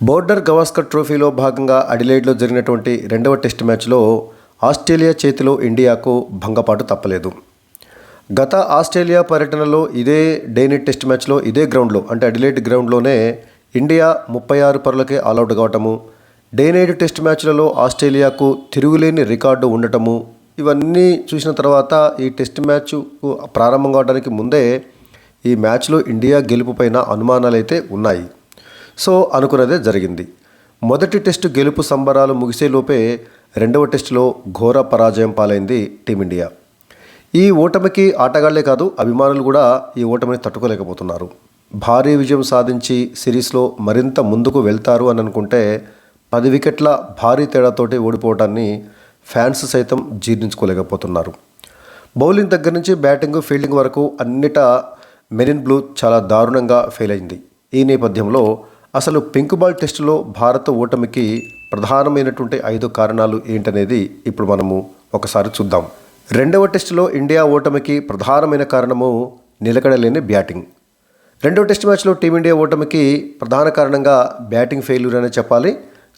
Border Gavaskar ట్రోఫీలో భాగంగా అడిలైడ్లో జరిగినటువంటి రెండవ టెస్ట్ మ్యాచ్లో ఆస్ట్రేలియా చేతిలో ఇండియాకు భంగపాటు తప్పలేదు. గత ఆస్ట్రేలియా పర్యటనలో ఇదే డే నైట్ టెస్ట్ మ్యాచ్లో ఇదే గ్రౌండ్లో అంటే అడిలైడ్ గ్రౌండ్లోనే ఇండియా 36 పరులకే ఆల్అవుట్ కావటము, డే నైట్ టెస్ట్ మ్యాచ్లలో ఆస్ట్రేలియాకు తిరుగులేని రికార్డు ఉండటము, ఇవన్నీ చూసిన తర్వాత ఈ టెస్ట్ మ్యాచ్కు ప్రారంభం కావడానికి ముందే ఈ మ్యాచ్లో ఇండియా గెలుపు పైన అనుమానాలైతే ఉన్నాయి. సో అనుకున్నదే జరిగింది. మొదటి టెస్టు గెలుపు సంబరాలు ముగిసేలోపే రెండవ టెస్టులో ఘోర పరాజయం పాలైంది టీమిండియా. ఈ ఓటమికి ఆటగాళ్లే కాదు, అభిమానులు కూడా ఈ ఓటమిని తట్టుకోలేకపోతున్నారు. భారీ విజయం సాధించి సిరీస్లో మరింత ముందుకు వెళ్తారు అని అనుకుంటే 10 వికెట్ల భారీ తేడాతోటి ఓడిపోవడాన్ని ఫ్యాన్స్ సైతం జీర్ణించుకోలేకపోతున్నారు. బౌలింగ్ దగ్గర నుంచి బ్యాటింగ్, ఫీల్డింగ్ వరకు అన్నిటా మెరిన్ బ్లూ చాలా దారుణంగా ఫెయిల్ అయింది. ఈ నేపథ్యంలో అసలు పింక్ బాల్ టెస్టులో భారత ఓటమికి ప్రధానమైనటువంటి 5 కారణాలు ఏంటనేది ఇప్పుడు మనము ఒకసారి చూద్దాం. రెండవ టెస్టులో ఇండియా ఓటమికి ప్రధానమైన కారణము నిలకడలేని బ్యాటింగ్. రెండవ టెస్ట్ మ్యాచ్లో టీమిండియా ఓటమికి ప్రధాన కారణంగా బ్యాటింగ్ ఫెయిల్యూర్ అనే చెప్పాలి.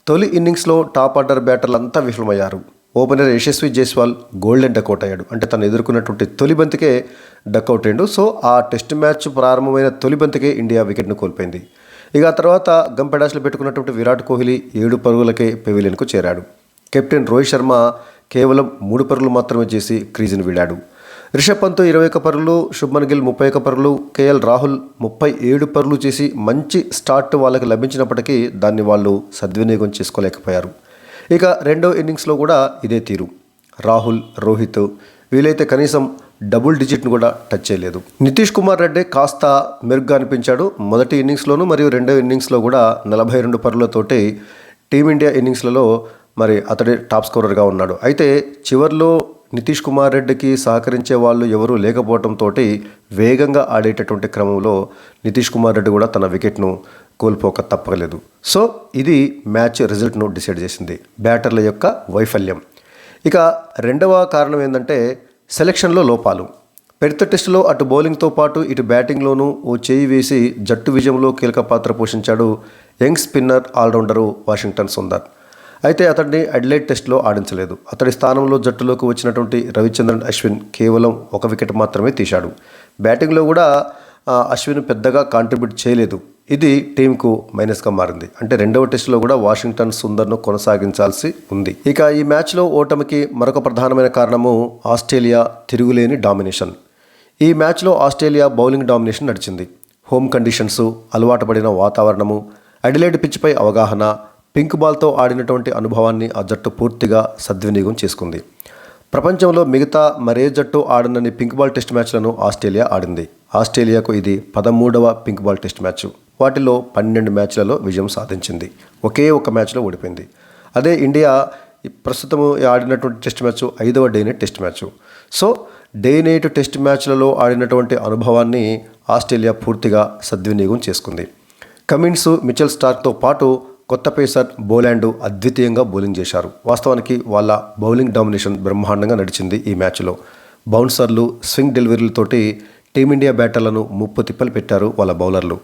తొలి ఇన్నింగ్స్లో టాప్ ఆర్డర్ బ్యాటర్లు అంతా విఫలమయ్యారు. Opener Yashasvi Jaiswal golden duck out అయ్యాడు. అంటే తను ఎదుర్కొన్నటువంటి తొలి బంతికే డకౌట్ అయ్యాడు. సో ఆ టెస్ట్ మ్యాచ్ ప్రారంభమైన తొలి బంతికే ఇండియా వికెట్ను కోల్పోయింది. ఇక ఆ తర్వాత గంపెడాస్లో పెట్టుకున్నటువంటి విరాట్ కోహ్లీ 7 పరుగులకే పెవిలియన్కు చేరాడు. కెప్టెన్ రోహిత్ శర్మ కేవలం 3 పరుగులు మాత్రమే చేసి క్రీజును వీడాడు. రిషబ్ పంత్ 21 పరుగులు, శుభ్మన్ గిల్ 31 పరుగులు, కేఎల్ రాహుల్ 37 పరుగులు చేసి మంచి స్టార్ట్ వాళ్ళకి లభించినప్పటికీ దాన్ని వాళ్ళు సద్వినియోగం చేసుకోలేకపోయారు. ఇక రెండో ఇన్నింగ్స్లో కూడా ఇదే తీరు. రాహుల్, రోహిత్ వీలైతే కనీసం డబుల్ డిజిట్ను కూడా టచ్ చేయలేదు. నితీష్ కుమార్ రెడ్డి కాస్త మెరుగ్గా అనిపించాడు. మొదటి ఇన్నింగ్స్లోనూ మరియు రెండో ఇన్నింగ్స్లో కూడా 42 పరుగులతోటి టీమిండియా ఇన్నింగ్స్లలో మరి అతడే టాప్ స్కోరర్గా ఉన్నాడు. అయితే చివర్లో నితీష్ కుమార్ రెడ్డికి సహకరించే వాళ్ళు ఎవరూ లేకపోవడంతో వేగంగా ఆడేటటువంటి క్రమంలో నితీష్ కుమార్ రెడ్డి కూడా తన వికెట్ను కోల్పోక తప్పలేదు. సో ఇది మ్యాచ్ రిజల్ట్ను డిసైడ్ చేసింది, బ్యాటర్ల యొక్క వైఫల్యం. ఇక రెండవ కారణం ఏంటంటే సెలక్షన్లో లోపాలు. పెర్త్ టెస్టులో అటు బౌలింగ్తో పాటు ఇటు బ్యాటింగ్లోనూ ఓ చేయి వేసి జట్టు విజయంలో కీలక పాత్ర పోషించాడు young spinner all-rounder Washington Sundar. అయితే అతడిని అడిలైడ్ టెస్ట్లో ఆడించలేదు. అతడి స్థానంలో జట్టులోకి వచ్చినటువంటి రవిచంద్రన్ అశ్విన్ కేవలం 1 వికెట్ మాత్రమే తీశాడు. బ్యాటింగ్లో కూడా అశ్విన్ పెద్దగా కాంట్రిబ్యూట్ చేయలేదు. ఇది టీంకు మైనస్గా మారింది. అంటే రెండవ టెస్టులో కూడా వాషింగ్టన్ సుందర్ను కొనసాగించాల్సి ఉంది. ఇక ఈ మ్యాచ్లో ఓటమికి మరొక ప్రధానమైన కారణము ఆస్ట్రేలియా తిరుగులేని డామినేషన్. ఈ మ్యాచ్లో ఆస్ట్రేలియా బౌలింగ్ డామినేషన్ నడిచింది. హోమ్ కండిషన్స్, అలవాటు పడిన వాతావరణము, అడిలైడ్ పిచ్పై అవగాహన, పింక్ బాల్తో ఆడినటువంటి అనుభవాన్ని ఆ జట్టు పూర్తిగా సద్వినియోగం చేసుకుంది. ప్రపంచంలో మిగతా మరే జట్టు ఆడనని పింక్ బాల్ టెస్ట్ మ్యాచ్లను ఆస్ట్రేలియా ఆడింది. ఆస్ట్రేలియాకు ఇది 13వ పింక్ బాల్ టెస్ట్ మ్యాచ్. వాటిలో 12 మ్యాచ్లలో విజయం సాధించింది. ఒకే ఒక మ్యాచ్లో ఓడిపోయింది. అదే ఇండియా ప్రస్తుతం ఆడినటువంటి టెస్ట్ మ్యాచ్ 5వ day night test match. So day night test మ్యాచ్లలో ఆడినటువంటి అనుభవాన్ని ఆస్ట్రేలియా పూర్తిగా సద్వినియోగం చేసుకుంది. కమిన్స్, మిచెల్ స్టార్క్తో పాటు కొత్త పేసర్ బోలాండ్ అద్వితీయంగా బౌలింగ్ చేశారు. వాస్తవానికి వాళ్ళ బౌలింగ్ డామినేషన్ బ్రహ్మాండంగా నడిచింది ఈ మ్యాచ్లో. బౌన్సర్లు, స్వింగ్ డెలివరీలతోటి టీమిండియా బ్యాటర్లను ముప్పు తిప్పలు పెట్టారు వాళ్ళ బౌలర్లు.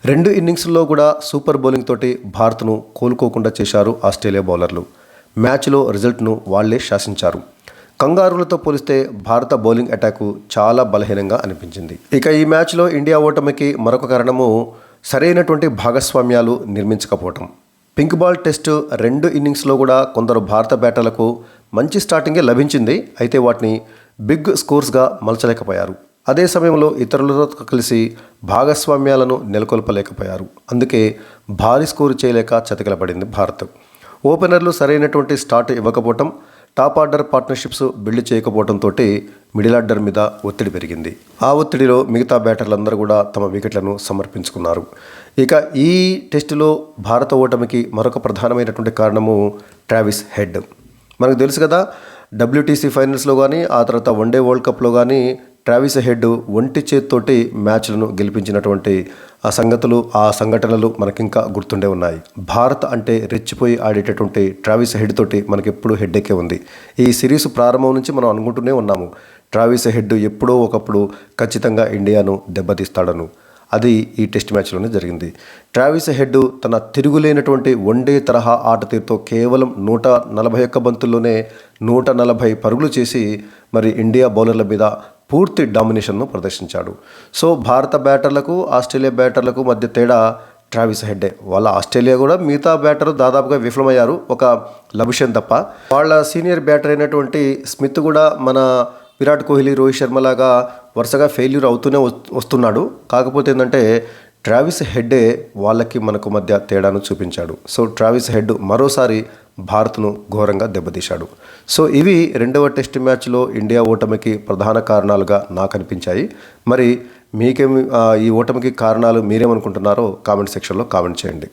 2 ఇన్నింగ్స్లో కూడా సూపర్ బౌలింగ్ తోటి భారత్ను కోలుకోకుండా చేశారు ఆస్ట్రేలియా బౌలర్లు. మ్యాచ్లో రిజల్ట్ను వాళ్లే శాసించారు. కంగారులతో పోలిస్తే భారత బౌలింగ్ అటాకు చాలా బలహీనంగా అనిపించింది. ఇక ఈ మ్యాచ్లో ఇండియా ఓటమికి మరొక కారణము సరైనటువంటి భాగస్వామ్యాలు నిర్మించకపోవటం. పింక్ బాల్ టెస్ట్ 2 ఇన్నింగ్స్లో కూడా కొందరు భారత బ్యాటర్లకు మంచి స్టార్టింగే లభించింది. అయితే వాటిని బిగ్ స్కోర్స్గా మలచలేకపోయారు. అదే సమయంలో ఇతరులతో కలిసి భాగస్వామ్యాలను నెలకొల్పలేకపోయారు. అందుకే భారీ స్కోరు చేయలేక చతికిలపడింది భారత్. ఓపెనర్లు సరైనటువంటి స్టార్ట్ ఇవ్వకపోవటం, టాప్ ఆర్డర్ పార్ట్నర్షిప్స్ బిల్డ్ చేయకపోవడంతో మిడిల్ ఆర్డర్ మీద ఒత్తిడి పెరిగింది. ఆ ఒత్తిడిలో మిగతా బ్యాటర్లందరూ కూడా తమ వికెట్లను సమర్పించుకున్నారు. ఇక ఈ టెస్టులో భారత ఓటమికి మరొక ప్రధానమైనటువంటి కారణము ట్రావిస్ హెడ్. మనకు తెలుసు కదా, WTC ఫైనల్స్లో కానీ ఆ తర్వాత వన్డే వరల్డ్ కప్లో కానీ ట్రావిస్ హెడ్ ఒంటి చేతితోటి మ్యాచ్లను గెలిపించినటువంటి ఆ సంఘటనలు మనకింకా గుర్తుండే ఉన్నాయి. భారత్ అంటే రెచ్చిపోయి ఆడేటటువంటి ట్రావిస్ హెడ్ తోటి మనకెప్పుడు హెడ్ఏకే ఉంది. ఈ సిరీస్ ప్రారంభం నుంచి మనం అనుకుంటూనే ఉన్నాము ట్రావిస్ హెడ్ ఎప్పుడో ఒకప్పుడు ఖచ్చితంగా ఇండియాను దెబ్బతీస్తాడను. అది ఈ టెస్ట్ మ్యాచ్లోనే జరిగింది. ట్రావిస్ హెడ్ తన తిరుగులేనటువంటి వన్డే తరహా ఆట తీరుతో కేవలం 141 బంతుల్లోనే 140 పరుగులు చేసి మరి ఇండియా బౌలర్ల మీద పూర్తి డామినేషన్ను ప్రదర్శించాడు. సో భారత బ్యాటర్లకు ఆస్ట్రేలియా బ్యాటర్లకు మధ్య తేడా ట్రావిస్ హెడ్డే. వాళ్ళ ఆస్ట్రేలియా కూడా మిగతా బ్యాటర్ దాదాపుగా విఫలమయ్యారు, ఒక లబుషన్ తప్ప. వాళ్ళ సీనియర్ బ్యాటర్ అయినటువంటి స్మిత్ కూడా మన విరాట్ కోహ్లీ, రోహిత్ శర్మ లాగా వరుసగా ఫెయిల్యూర్ అవుతూనే వస్తున్నాడు. కాకపోతే ఏంటంటే ట్రావిస్ హెడ్డే వాళ్ళకి మనకు మధ్య తేడాను చూపించాడు. సో ట్రావిస్ హెడ్ మరోసారి భారత్ను ఘోరంగా దెబ్బతీశాడు. సో ఇవి రెండవ టెస్ట్ మ్యాచ్లో ఇండియా ఓటమికి ప్రధాన కారణాలుగా నాకు అనిపించాయి. మరి మీకేమి ఈ ఓటమికి కారణాలు మీరేమనుకుంటున్నారో కామెంట్ సెక్షన్లో కామెంట్ చేయండి.